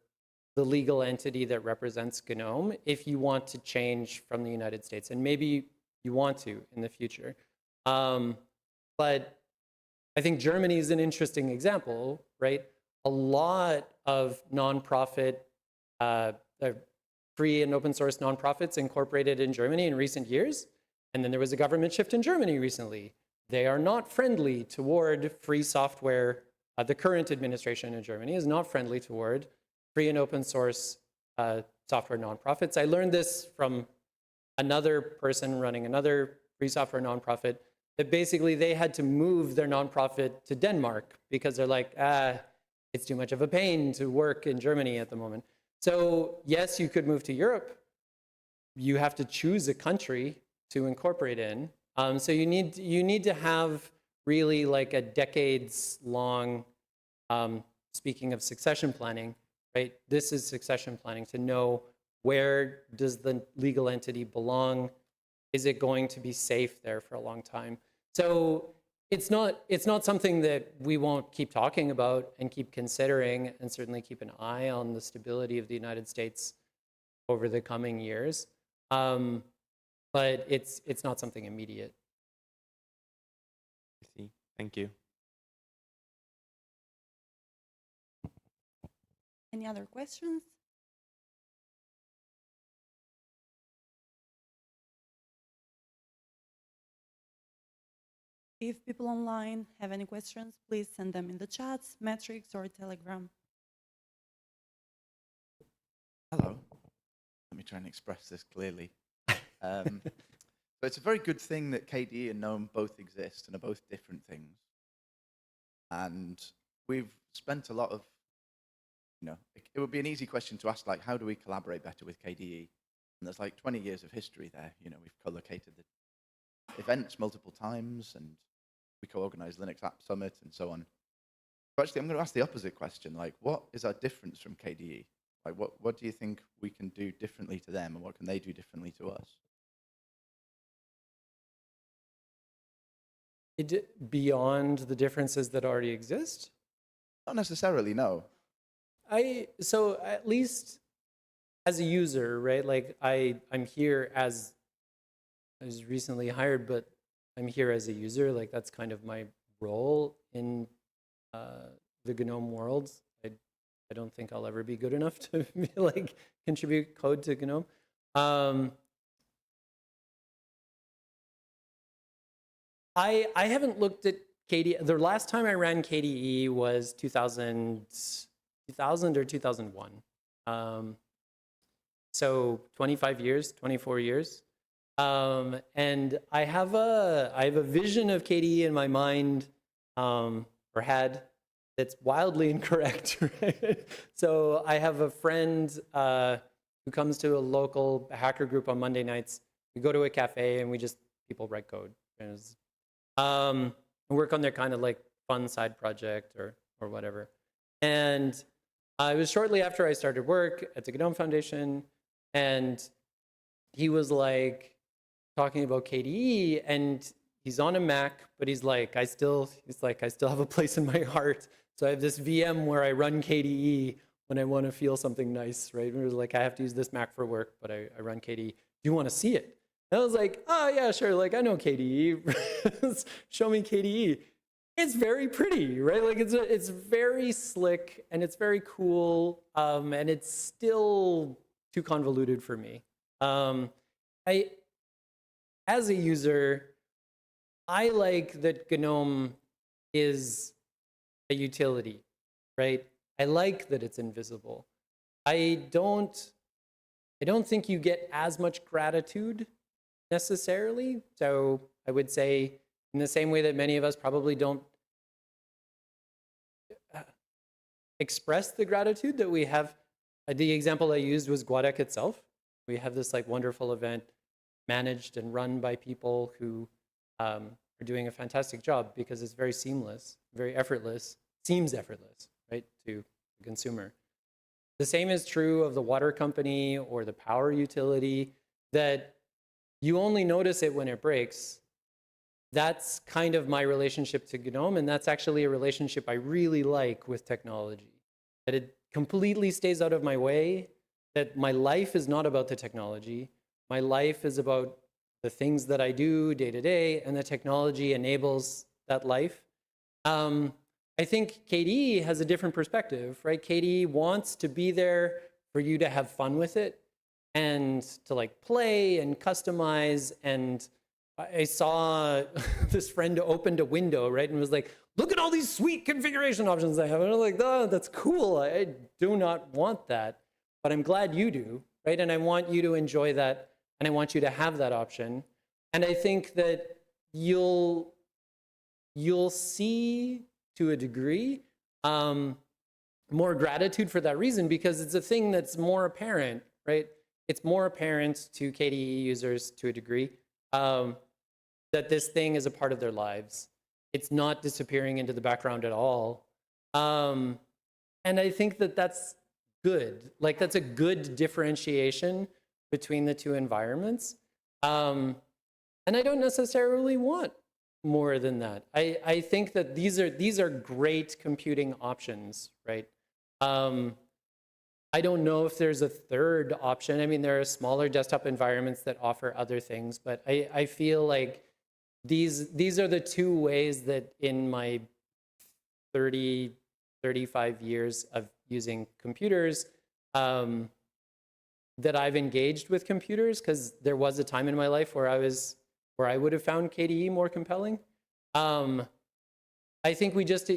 the legal entity that represents GNOME if you want to change from the United States. And maybe you want to in the future. But I think Germany is an interesting example, right? A lot of nonprofit, free and open source nonprofits incorporated in Germany in recent years. And then there was a government shift in Germany recently. They are not friendly toward free software. The current administration in Germany is not friendly toward free and open source software nonprofits. I learned this from another person running another free software nonprofit, that basically they had to move their nonprofit to Denmark because they're like, it's too much of a pain to work in Germany at the moment. So yes, you could move to Europe. You have to choose a country to incorporate in. So you need to have really like a decades-long, speaking of succession planning, right? This is succession planning to know where does the legal entity belong? Is it going to be safe there for a long time? So it's not something that we won't keep talking about and keep considering, and certainly keep an eye on the stability of the United States over the coming years. But it's not something immediate. I see. Thank you. Any other questions? If people online have any questions, please send them in the chats, Matrix, or Telegram. Hello. Let me try and express this clearly. So it's a very good thing that KDE and GNOME both exist and are both different things. And we've spent a lot of, it would be an easy question to ask, like, how do we collaborate better with KDE? And there's like 20 years of history there. We've co-located the events multiple times, and we co-organized Linux App Summit and so on. But actually, I'm going to ask the opposite question. Like, what is our difference from KDE? Like, what do you think we can do differently to them, and what can they do differently to us? Beyond the differences that already exist? Not necessarily, no. So at least as a user, right? Like I'm here as, I was recently hired, but I'm here as a user. Like that's kind of my role in the GNOME world. I don't think I'll ever be good enough to like contribute code to GNOME. I haven't looked at KDE. The last time I ran KDE was 2000 or 2001. So 25 years, 24 years. And I have a vision of KDE in my mind, or had, that's wildly incorrect. Right? So I have a friend who comes to a local hacker group on Monday nights. We go to a cafe and people write code. And work on their kind of like fun side project or whatever. And it was shortly after I started work at the GNOME Foundation, and he was like talking about KDE, and he's on a Mac, but he's like, I still have a place in my heart. So I have this VM where I run KDE when I want to feel something nice, right? And it was like, I have to use this Mac for work, but I run KDE. Do you want to see it? And I was like, oh yeah, sure. Like I know KDE. Show me KDE. It's very pretty, right? Like it's very slick and it's very cool, and it's still too convoluted for me. As a user, I like that GNOME is a utility, right? I like that it's invisible. I don't think you get as much gratitude necessarily. So I would say in the same way that many of us probably don't express the gratitude that we have. The example I used was GUADEC itself. We have this like wonderful event managed and run by people who are doing a fantastic job because it's very seamless, very effortless, seems effortless, right, to the consumer. The same is true of the water company or the power utility, that you only notice it when it breaks. That's kind of my relationship to GNOME, and that's actually a relationship I really like with technology. That completely stays out of my way, that my life is not about the technology. My life is about the things that I do day to day, and the technology enables that life. I think KDE has a different perspective, right? KDE wants to be there for you to have fun with it and to like play and customize. And I saw this friend opened a window, right? And was like, look at all these sweet configuration options I have. And I'm like, oh, that's cool. I do not want that, but I'm glad you do, right? And I want you to enjoy that, and I want you to have that option. And I think that you'll see, to a degree, more gratitude for that reason, because it's a thing that's more apparent, right? It's more apparent to KDE users, to a degree, that this thing is a part of their lives. It's not disappearing into the background at all. And I think that that's good. Like, that's a good differentiation between the two environments. And I don't necessarily want more than that. I think that these are great computing options, right? I don't know if there's a third option. I mean, there are smaller desktop environments that offer other things, but I feel like these are the two ways that in my 30, 35 years of using computers, that I've engaged with computers, because there was a time in my life where I would have found KDE more compelling. I think we just,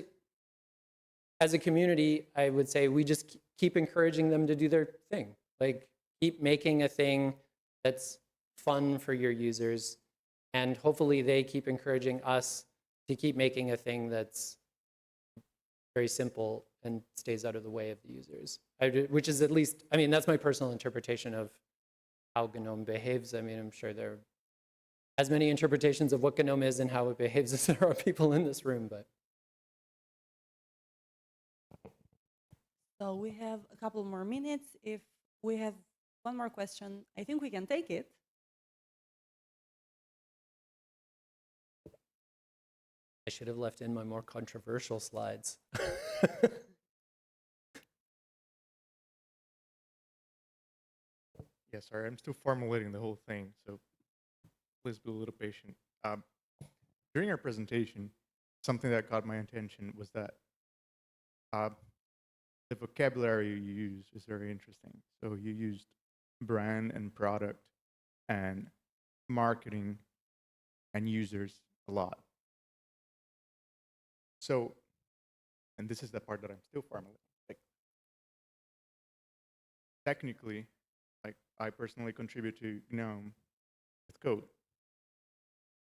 as a community, I would say we just keep encouraging them to do their thing. Like, keep making a thing that's fun for your users, and hopefully they keep encouraging us to keep making a thing that's very simple and stays out of the way of the users. Which is, at least, I mean, that's my personal interpretation of how GNOME behaves. I mean, I'm sure there are as many interpretations of what GNOME is and how it behaves as there are people in this room, but. So we have a couple more minutes. If we have one more question, I think we can take it. I should have left in my more controversial slides. Yeah, sorry, I'm still formulating the whole thing, so please be a little patient. During our presentation, something that caught my attention was that the vocabulary you use is very interesting. So you used brand and product and marketing and users a lot. So, and this is the part that I'm still formulating. Like, technically, like, I personally contribute to GNOME with code,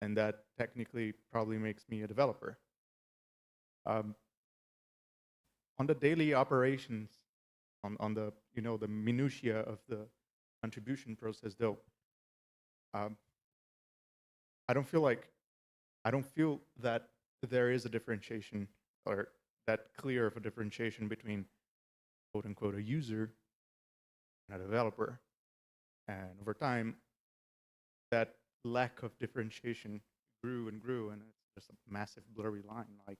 and that technically probably makes me a developer. On the daily operations, on the the minutiae of the contribution process, though, I don't feel that there is a differentiation, or that clear of a differentiation between quote unquote a user and a developer. And over time, that lack of differentiation grew and grew, and it's just a massive blurry line. Like,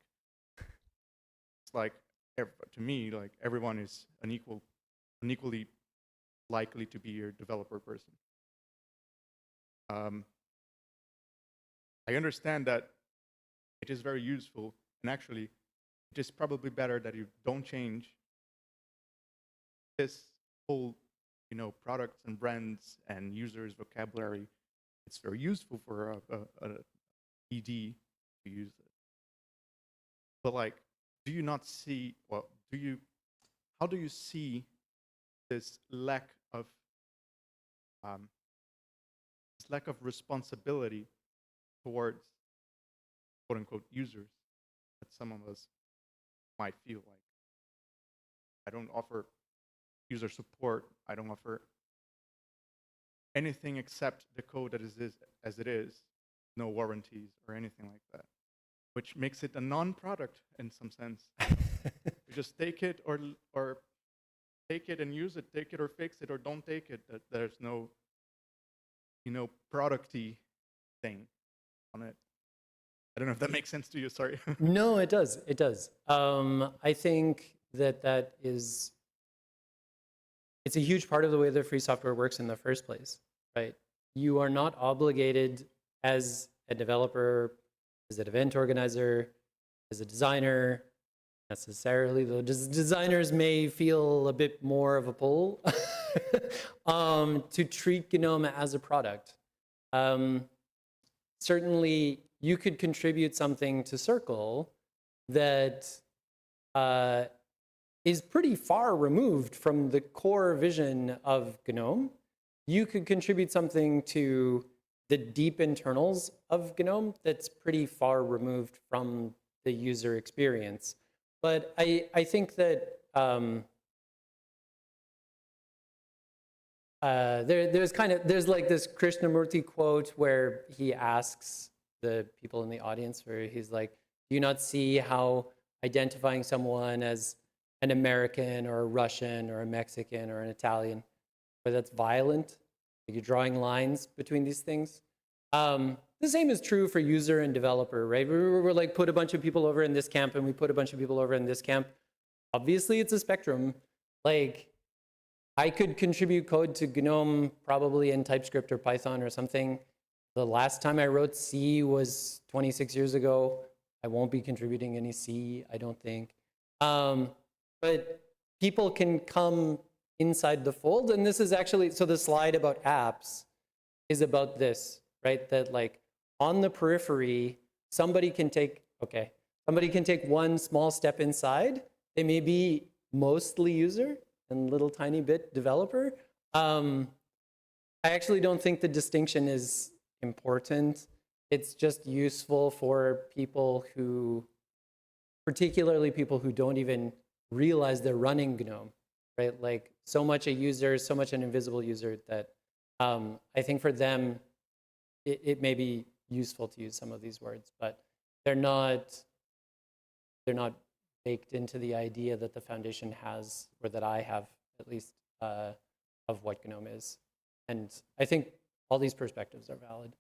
it's like, to me, like, everyone is unequally likely to be a developer person. I understand that it is very useful, and actually, it is probably better that you don't change this whole, products and brands and users vocabulary. It's very useful for a ED to use it. But, like, do you not see, well, how do you see this lack of responsibility towards quote unquote users that some of us might feel like? I don't offer user support. I don't offer anything except the code that is as it is, no warranties or anything like that, which makes it a non-product in some sense. You just take it or take it and use it, take it or fix it, or don't take it. There's no, producty thing on it. I don't know if that makes sense to you, sorry. No, it does. It does. I think that is it's a huge part of the way that free software works in the first place, right? You are not obligated as a developer, as an event organizer, as a designer, necessarily, though designers may feel a bit more of a pull to treat GNOME as a product. Certainly, you could contribute something to Circle that is pretty far removed from the core vision of GNOME. You could contribute something to the deep internals of GNOME that's pretty far removed from the user experience. But I think that there's like this Krishnamurti quote where he asks the people in the audience, where he's like, do you not see how identifying someone as an American or a Russian or a Mexican or an Italian, but that's violent? Like you're drawing lines between these things. The same is true for user and developer, right? We're like, put a bunch of people over in this camp and we put a bunch of people over in this camp. Obviously, it's a spectrum. Like, I could contribute code to GNOME probably in TypeScript or Python or something. The last time I wrote C was 26 years ago. I won't be contributing any C, I don't think. But people can come inside the fold. And this is actually, so the slide about apps is about this, right? That like on the periphery, somebody can take one small step inside. They may be mostly user and little tiny bit developer. I actually don't think the distinction is important. It's just useful for people who, particularly people who don't even realize they're running GNOME, right? Like so much a user, so much an invisible user that I think for them, it may be useful to use some of these words, but they're not baked into the idea that the foundation has, or that I have at least, of what GNOME is. And I think all these perspectives are valid.